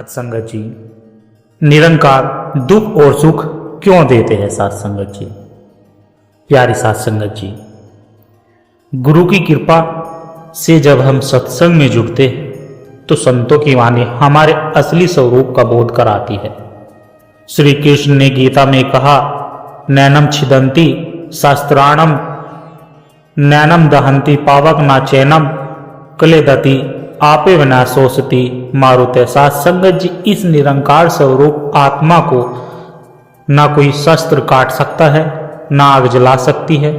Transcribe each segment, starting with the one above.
सत्संगत जी, निरंकार दुख और सुख क्यों देते हैं सत्संगत जी? प्यारी सत्संगत जी, गुरु की कृपा से जब हम सत्संग में जुड़ते हैं तो संतों की वाणी हमारे असली स्वरूप का बोध कराती है। श्री कृष्ण ने गीता में कहा, नैनम छिदंती शास्त्राणम नैनम दहंती पावक ना चैनम क्लेदति आपे विना सोचती मारुते। सत्संगत जी, इस निरंकार स्वरूप आत्मा को ना कोई शस्त्र काट सकता है, ना आग जला सकती है,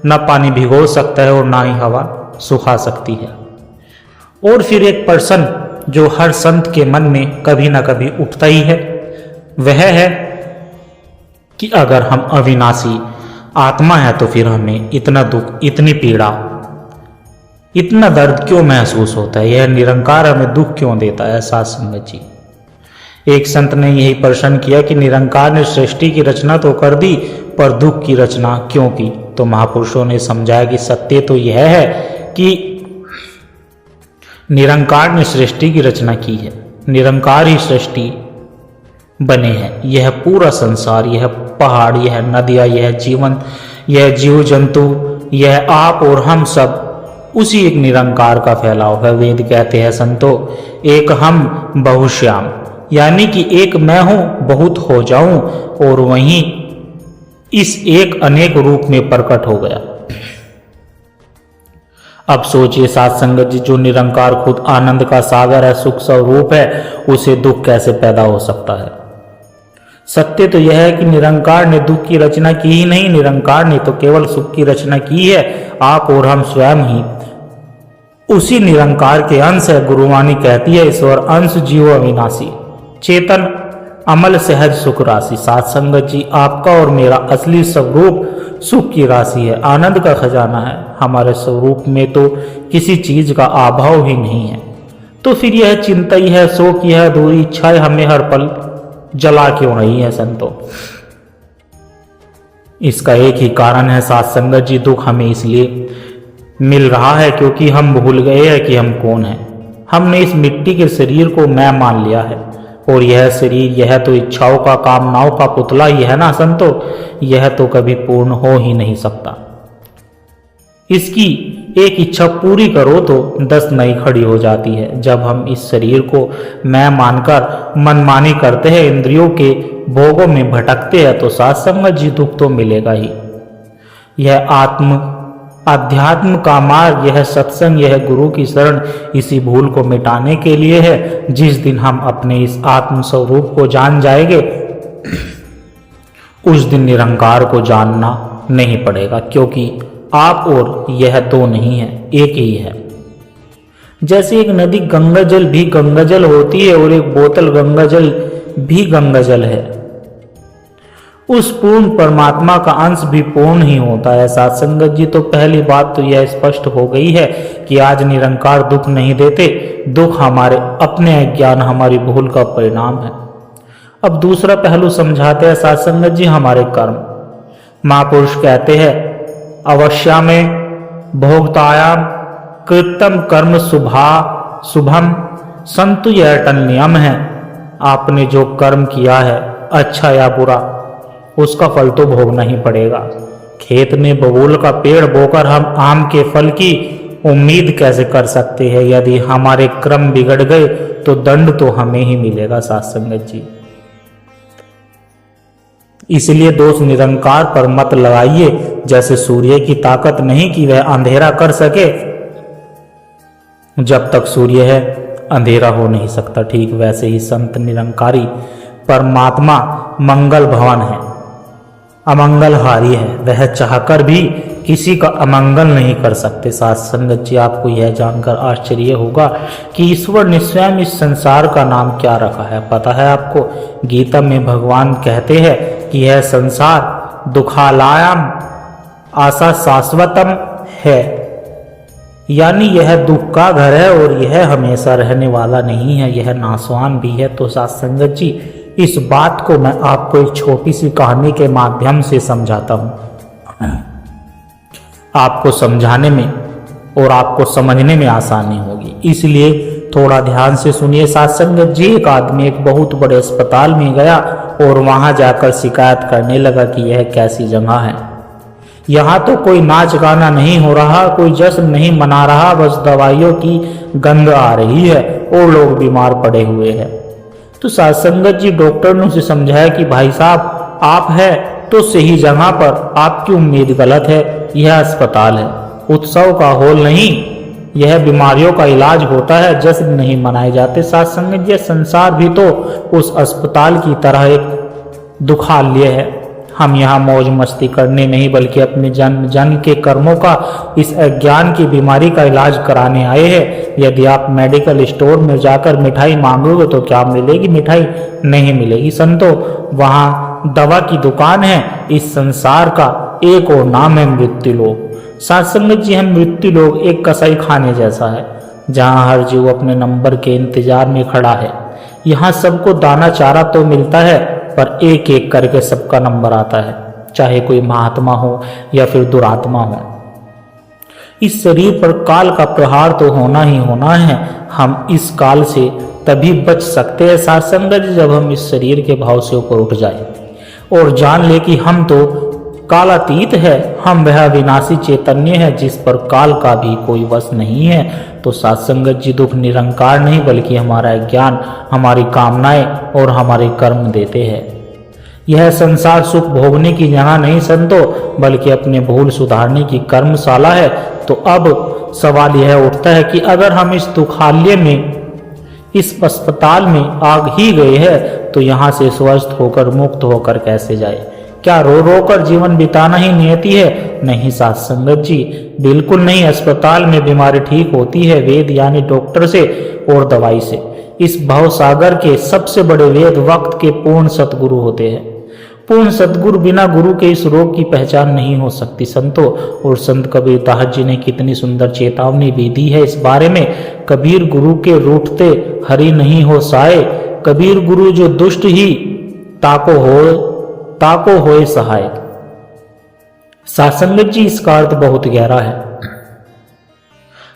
ना पानी भिगो सकता है और ना ही हवा सुखा सकती है। और फिर एक प्रश्न जो हर संत के मन में कभी ना कभी उठता ही है, वह है कि अगर हम अविनाशी आत्मा है तो फिर हमें इतना दुख, इतनी पीड़ा, इतना दर्द क्यों महसूस होता है? यह निरंकार हमें दुख क्यों देता है? सत्संगत जी, एक संत ने यही प्रश्न किया कि निरंकार ने सृष्टि की रचना तो कर दी, पर दुख की रचना क्यों की? तो महापुरुषों ने समझाया कि सत्य तो यह है कि निरंकार ने सृष्टि की रचना की है, निरंकार ही सृष्टि बने हैं। यह पूरा संसार, यह पहाड़, यह नदियां, यह जीवन, यह जीव जंतु, यह आप और हम सब उसी एक निरंकार का फैलाव है। वेद कहते हैं संतो, एक हम बहुश्याम, यानी कि एक मैं हूं बहुत हो जाऊं, और वहीं इस एक अनेक रूप में प्रकट हो गया। अब सोचिए सत्संगत जी, जो निरंकार खुद आनंद का सागर है, सुख स्वरूप है, उसे दुख कैसे पैदा हो सकता है? सत्य तो यह है कि निरंकार ने दुख की रचना की ही नहीं, निरंकार ने तो केवल सुख की रचना की है। आप और हम स्वयं ही उसी निरंकार के अंश है। गुरुवाणी कहती है, ईश्वर अंश जीव अविनाशी, चेतन अमल सहज सुख राशि। सत्संगत जी, आपका और मेरा असली स्वरूप सुख की राशि है, आनंद का खजाना है। हमारे स्वरूप में तो किसी चीज का अभाव ही नहीं है, तो फिर यह चिंता ही है, शोक यह अधूरी इच्छाएं हमें हर पल जला क्यों रही है संतो? इसका एक ही कारण है सत्संगत जी, दुख हमें इसलिए मिल रहा है क्योंकि हम भूल गए हैं कि हम कौन हैं। हमने इस मिट्टी के शरीर को मैं मान लिया है, और यह शरीर, यह तो इच्छाओं का, कामनाओं का पुतला ही है ना संतो। यह तो कभी पूर्ण हो ही नहीं सकता। इसकी एक इच्छा पूरी करो तो 10 नई खड़ी हो जाती है। जब हम इस शरीर को मैं मानकर मनमानी करते हैं, इंद्रियों के भोगों में भटकते हैं, तो सत्संगत जी दुख तो मिलेगा ही। यह अध्यात्म का मार्ग, यह सत्संग, यह गुरु की शरण इसी भूल को मिटाने के लिए है। जिस दिन हम अपने इस आत्म स्वरूप को जान जाएंगे, उस दिन निरंकार को जानना नहीं पड़ेगा, क्योंकि आप और यह दो नहीं है, एक ही है। जैसे एक नदी गंगाजल भी गंगाजल होती है और एक बोतल गंगाजल भी गंगाजल है, उस पूर्ण परमात्मा का अंश भी पूर्ण ही होता है। सत्संगत जी, तो पहली बात तो यह स्पष्ट हो गई है कि आज निरंकार दुख नहीं देते, दुख हमारे अपने अज्ञान, हमारी भूल का परिणाम है। अब दूसरा पहलू समझाते हैं सत्संगत जी, हमारे कर्म। महापुरुष कहते हैं, अवश्या में भोक्तायाम कृतम कर्म शुभम संतु, यह अटल नियम है। आपने जो कर्म किया है, अच्छा या बुरा, उसका फल तो भोगना ही पड़ेगा। खेत में बबूल का पेड़ बोकर हम आम के फल की उम्मीद कैसे कर सकते हैं? यदि हमारे कर्म बिगड़ गए तो दंड तो हमें ही मिलेगा सत्संगत जी। इसलिए दोष निरंकार पर मत लगाइए। जैसे सूर्य की ताकत नहीं कि वह अंधेरा कर सके, जब तक सूर्य है अंधेरा हो नहीं सकता, ठीक वैसे ही संत निरंकारी परमात्मा मंगल भवन है, अमंगलहारी है। वह चाहकर भी किसी का अमंगल नहीं कर सकते। सत्संगत जी, आपको यह जानकर आश्चर्य होगा कि ईश्वर ने स्वयं इस संसार का नाम क्या रखा है। पता है आपको? गीता में भगवान कहते हैं कि यह संसार दुखालयम आशा शाश्वतम है, यानी यह दुख का घर है और यह हमेशा रहने वाला नहीं है, यह नाशवान भी है। तो सत्संगत जी, इस बात को मैं आपको एक छोटी सी कहानी के माध्यम से समझाता हूं। आपको समझाने में और आपको समझने में आसानी होगी, इसलिए थोड़ा ध्यान से सुनिए साथ संगत जी। एक आदमी एक बहुत बड़े अस्पताल में गया और वहां जाकर शिकायत करने लगा कि यह कैसी जगह है, यहाँ तो कोई नाच गाना नहीं हो रहा, कोई जश्न नहीं मना रहा, बस दवाइयों की गंध आ रही है और लोग बीमार पड़े हुए हैं। तो साथ संगत जी डॉक्टर ने उसे समझाया कि भाई साहब आप है तो सही जगह पर, आपकी उम्मीद गलत है। यह अस्पताल है, उत्सव का हॉल नहीं। यह बीमारियों का इलाज होता है, जश्न नहीं मनाए जाते। साथ संगत, यह संसार भी तो उस अस्पताल की तरह एक दुखालय है। हम यहाँ मौज मस्ती करने नहीं बल्कि अपने जन्म जन्म के कर्मों का, इस अज्ञान की बीमारी का इलाज कराने आए हैं। यदि आप मेडिकल स्टोर में जाकर मिठाई मांगोगे तो क्या मिलेगी? मिठाई नहीं मिलेगी संतो, वहाँ दवा की दुकान है। इस संसार का एक और नाम है मृत्यु लोक। साथ संगत जी, हम मृत्यु लोग एक कसाई खाने जैसा है, जहाँ हर जीव अपने नंबर के इंतजार में खड़ा है। यहाँ सबको दाना चारा तो मिलता है, पर एक एक करके सबका नंबर आता है, चाहे कोई महात्मा हो या फिर दुरात्मा हो। इस शरीर पर काल का प्रहार तो होना ही होना है। हम इस काल से तभी बच सकते हैं साथ संगत, जब हम इस शरीर के भाव से ऊपर उठ जाए और जान ले कि हम तो कालातीत है, हम वह विनाशी चैतन्य है जिस पर काल का भी कोई वश नहीं है। तो साथ संगत जी, दुख निरंकार नहीं बल्कि हमारा ज्ञान, हमारी कामनाएं और हमारे कर्म देते हैं। यह संसार सुख भोगने की जगह नहीं संतो, बल्कि अपने भूल सुधारने की कर्मशाला है। तो अब सवाल यह उठता है कि अगर हम इस दुखालय में, इस अस्पताल में आग ही गए हैं, तो यहाँ से स्वस्थ होकर, मुक्त होकर कैसे जाए? क्या रो रो कर जीवन बिताना ही नियति है? नहीं साथ संगत जी, बिल्कुल नहीं। अस्पताल में बीमारी ठीक होती है वेद यानी डॉक्टर से और दवाई से। इस भव सागर के सबसे बड़े वेद वक्त के पूर्ण सतगुरु होते हैं। पूर्ण सतगुरु बिना गुरु के इस रोग की पहचान नहीं हो सकती संतो। और संत कबीर दास जी ने कितनी सुंदर चेतावनी भी दी है इस बारे में। कबीर गुरु के रूठते हरि नहीं हो साए, कबीर गुरु जो दुष्ट ही ताको होए सहाय। साथ संगत जी, इसका अर्थ बहुत गहरा है।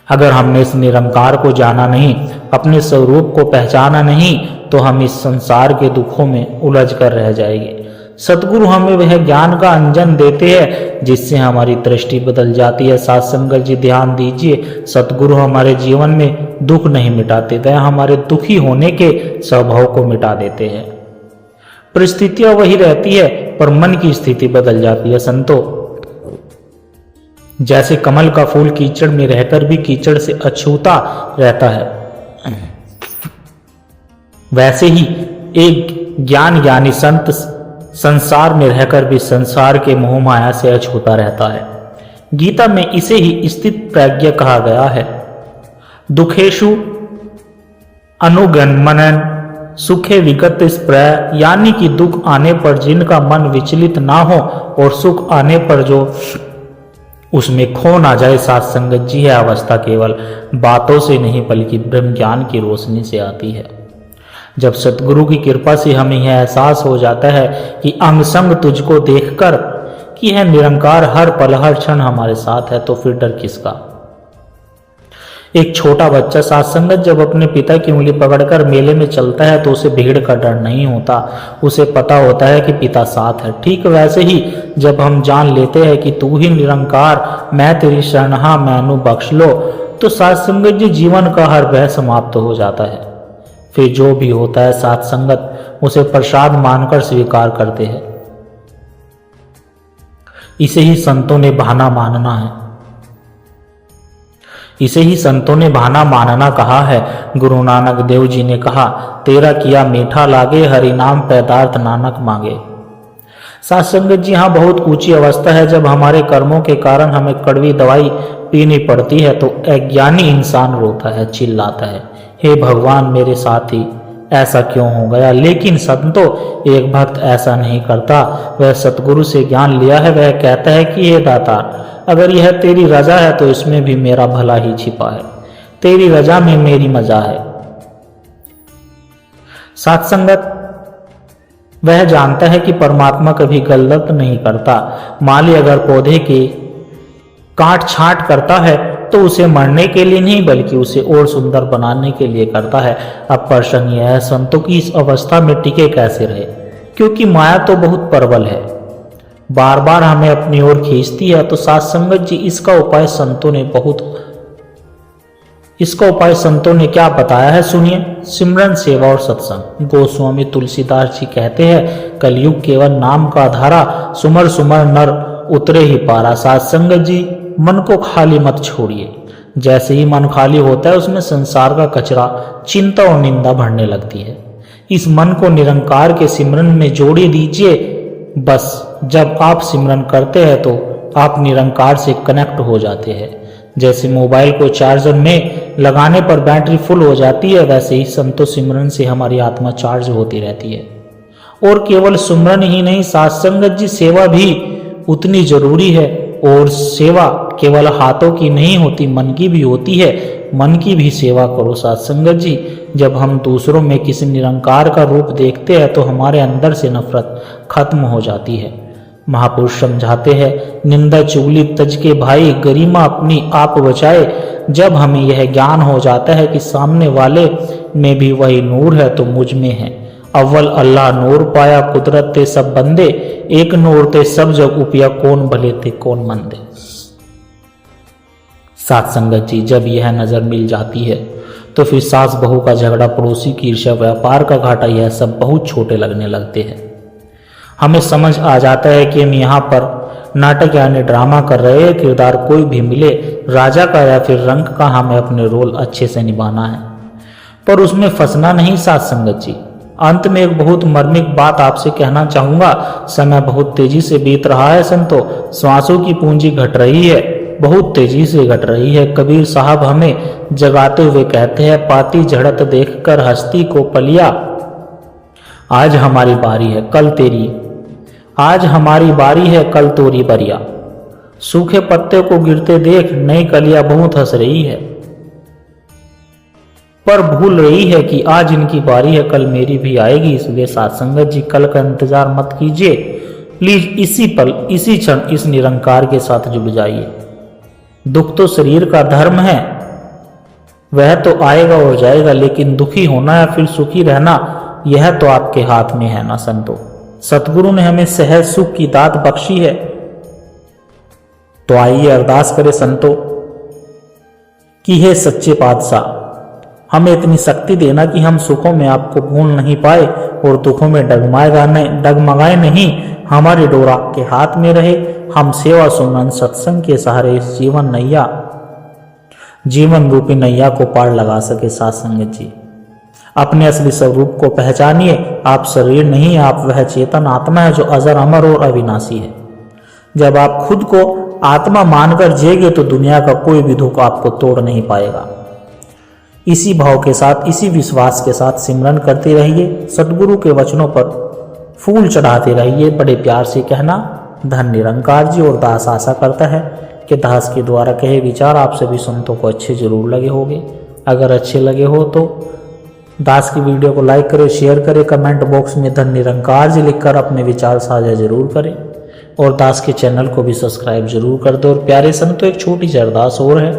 अगर हमने इस निरंकार को जाना नहीं, अपने स्वरूप को पहचाना नहीं, तो हम इस संसार के दुखों में उलझ कर रह जाएंगे। सतगुरु हमें वह ज्ञान का अंजन देते हैं जिससे हमारी दृष्टि बदल जाती है। साथ संगत जी ध्यान दीजिए, सतगुरु हमारे जीवन में दुख नहीं मिटाते, वह हमारे दुखी होने के स्वभाव को मिटा देते हैं। परिस्थितियां वही रहती है पर मन की स्थिति बदल जाती है संतो। जैसे कमल का फूल कीचड़ में रहकर भी कीचड़ से अछूता रहता है, वैसे ही एक ज्ञानी संत संसार में रहकर भी संसार के मोह माया से अछूता रहता है। गीता में इसे ही स्थित प्रज्ञा कहा गया है। दुखेशु अनुगमनन सुखे विगत स्प्रय, यानी कि दुख आने पर जिनका मन विचलित ना हो और सुख आने पर जो उसमें खो ना जाए। साथ संगत जी, है अवस्था केवल बातों से नहीं बल्कि ब्रह्म ज्ञान की रोशनी से आती है। जब सतगुरु की कृपा से हमें यह एहसास हो जाता है कि अंग संग तुझको देखकर कि यह निरंकार हर पल हर क्षण हमारे साथ है, तो फिर डर किसका? एक छोटा बच्चा साथ संगत जब अपने पिता की उंगली पकड़कर मेले में चलता है तो उसे भीड़ का डर नहीं होता, उसे पता होता है कि पिता साथ है। ठीक वैसे ही जब हम जान लेते हैं कि तू ही निरंकार, मैं तेरी शरणहा, मैनू बख्श लो, तो साथ संगत जी जीवन का हर भय समाप्त हो जाता है। फिर जो भी होता है साथ संगत उसे प्रसाद मानकर स्वीकार करते हैं। इसे ही संतों ने बहाना मानना है, इसे ही संतों ने बहाना मानना कहा है। गुरु नानक देव जी ने कहा, तेरा किया मीठा लागे, हरि नाम पैदार्थ नानक मांगे। साथ संगत जी, हाँ बहुत ऊंची अवस्था है जब हमारे कर्मों के कारण हमें कड़वी दवाई पीनी पड़ती है तो अज्ञानी इंसान रोता है, चिल्लाता है, हे भगवान मेरे साथी ऐसा क्यों हो गया। लेकिन संतो, एक भक्त ऐसा नहीं करता। वह सतगुरु से ज्ञान लिया है, वह कहता है कि हे दाता, अगर यह तेरी रजा है तो इसमें भी मेरा भला ही छिपा है, तेरी रजा में मेरी मजा है। साथ संगत, वह जानता है कि परमात्मा कभी गलत नहीं करता। माली अगर पौधे के काट छांट करता है तो उसे मरने के लिए नहीं बल्कि उसे और सुंदर बनाने के लिए करता है। अब प्रश्न यह है, संतों की इस अवस्था में टिके कैसे रहे, क्योंकि माया तो बहुत प्रबल है, बार बार हमें अपनी ओर खींचती है। तो साथ संगत जी इसका उपाय संतों ने क्या बताया है, सुनिए। सिमरन, सेवा और सत्संग। गोस्वामी तुलसीदास जी कहते हैं, कलयुग केवल नाम का धारा, सुमर सुमर नर उतरे ही पारा। साथ संगत जी मन को खाली मत छोड़िए। जैसे ही मन खाली होता है उसमें संसार का कचरा, चिंता और निंदा भरने लगती है। इस मन को निरंकार के सिमरन में जोड़े दीजिए। बस जब आप सिमरन करते हैं तो आप निरंकार से कनेक्ट हो जाते हैं। जैसे मोबाइल को चार्जर में लगाने पर बैटरी फुल हो जाती है, वैसे ही संतों सिमरन से हमारी आत्मा चार्ज होती रहती है। और केवल सिमरन ही नहीं, साथ संगत जी सेवा भी उतनी जरूरी है। और सेवा केवल हाथों की नहीं होती, मन की भी होती है। मन की भी सेवा करो साथ संगत जी। जब हम दूसरों में किसी निरंकार का रूप देखते हैं तो हमारे अंदर से नफरत खत्म हो जाती है। महापुरुष समझाते हैं, निंदा चुगली तज के भाई, गरिमा अपनी आप बचाए। जब हमें यह ज्ञान हो जाता है कि सामने वाले में भी वही नूर है तो मुझ में है। अव्वल अल्लाह नूर पाया, कुदरत ते सब बंदे, एक नूर ते सब जग उपिया, कौन भले थे कौन मंदे। साथ संगत जी जब यह नजर मिल जाती है तो फिर सास बहू का झगड़ा, पड़ोसी की ईर्ष्या, व्यापार का घाटा, यह सब बहुत छोटे लगने लगते हैं। हमें समझ आ जाता है कि हम यहाँ पर नाटक यानी ड्रामा कर रहे हैं। किरदार कोई भी मिले, राजा का या फिर रंक का, हमें अपने रोल अच्छे से निभाना है, पर उसमें फंसना नहीं। साथ संगत जी अंत में एक बहुत मर्मिक बात आपसे कहना चाहूंगा। समय बहुत तेजी से बीत रहा है संतो, श्वासों की पूंजी घट रही है, बहुत तेजी से घट रही है। कबीर साहब हमें जगाते हुए कहते हैं, पाती झड़त देखकर हस्ती को पलिया, आज हमारी बारी है कल तेरी, आज हमारी बारी है कल तोरी बरिया। सूखे पत्ते को गिरते देख नई कलियां बहुत हंस रही है, पर भूल रही है कि आज इनकी बारी है कल मेरी भी आएगी। इसलिए साथ संगत जी कल का इंतजार मत कीजिए, प्लीज इसी पल इसी क्षण इस निरंकार के साथ जुड़ जाइए। दुख तो शरीर का धर्म है, वह तो आएगा और जाएगा, लेकिन दुखी होना या फिर सुखी रहना यह तो आपके हाथ में है ना संतो। सतगुरु ने हमें सहज सुख की दात बख्शी है, तो आइए अरदास करें संतो कि हे सच्चे पातशाह, हमें इतनी शक्ति देना कि हम सुखों में आपको भूल नहीं पाए और दुखों में डगमगाए नहीं। हमारी डोर आपके हाथ में रहे, हम सेवा सुमन सत्संग के सहारे इस जीवन रूपी नैया को पार लगा सके। साथ संगत जी अपने असली स्वरूप को पहचानिए। आप शरीर नहीं, आप वह चेतन आत्मा है जो अजर अमर और अविनाशी है। जब आप खुद को आत्मा मानकर जिएंगे तो दुनिया का कोई भी दुख आपको तोड़ नहीं पाएगा। इसी भाव के साथ, इसी विश्वास के साथ सिमरन करते रहिए, सतगुरु के वचनों पर फूल चढ़ाते रहिए। बड़े प्यार से कहना धन निरंकार जी। और दास आशा करता है कि दास के द्वारा कहे विचार आप सभी संतों को अच्छे जरूर लगे होंगे। अगर अच्छे लगे हो तो दास की वीडियो को लाइक करें, शेयर करें, कमेंट बॉक्स में धन निरंकार जी लिखकर अपने विचार साझा जरूर करें और दास के चैनल को भी सब्सक्राइब जरूर कर दो। और प्यारे संतों एक छोटी सी अरदास और है,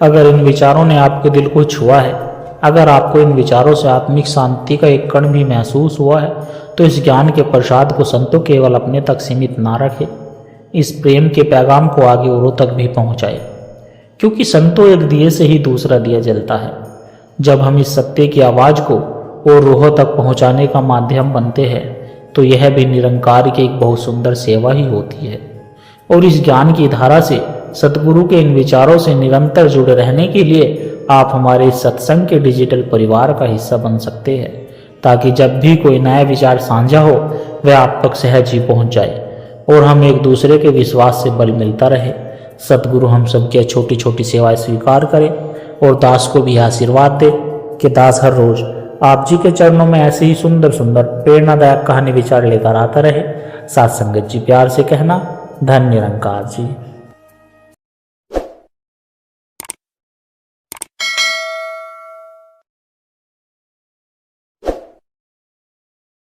अगर इन विचारों ने आपके दिल को छुआ है, अगर आपको इन विचारों से आत्मिक शांति का एक कण भी महसूस हुआ है, तो इस ज्ञान के प्रसाद को संतों केवल अपने तक सीमित ना रखे, इस प्रेम के पैगाम को आगे औरों तक भी पहुंचाए, क्योंकि संतों एक दिए से ही दूसरा दिया जलता है। जब हम इस सत्य की आवाज को और रूहों तक पहुंचाने का माध्यम बनते हैं तो यह भी निरंकार की एक बहुत सुंदर सेवा ही होती है। और इस ज्ञान की धारा से, सतगुरु के इन विचारों से निरंतर जुड़े रहने के लिए आप हमारे सत्संग के डिजिटल परिवार का हिस्सा बन सकते हैं, ताकि जब भी कोई नया विचार साझा हो वह आप तक सहज ही पहुंच जाए और हम एक दूसरे के विश्वास से बल मिलता रहे। सतगुरु हम सबकी छोटी छोटी सेवाएं स्वीकार करें और दास को भी आशीर्वाद दे कि दास हर रोज आप जी के चरणों में ऐसे ही सुंदर सुंदर प्रेरणादायक कहानी विचार लेकर आता रहे। साथ संगत जी प्यार से कहना धन निरंकार जी।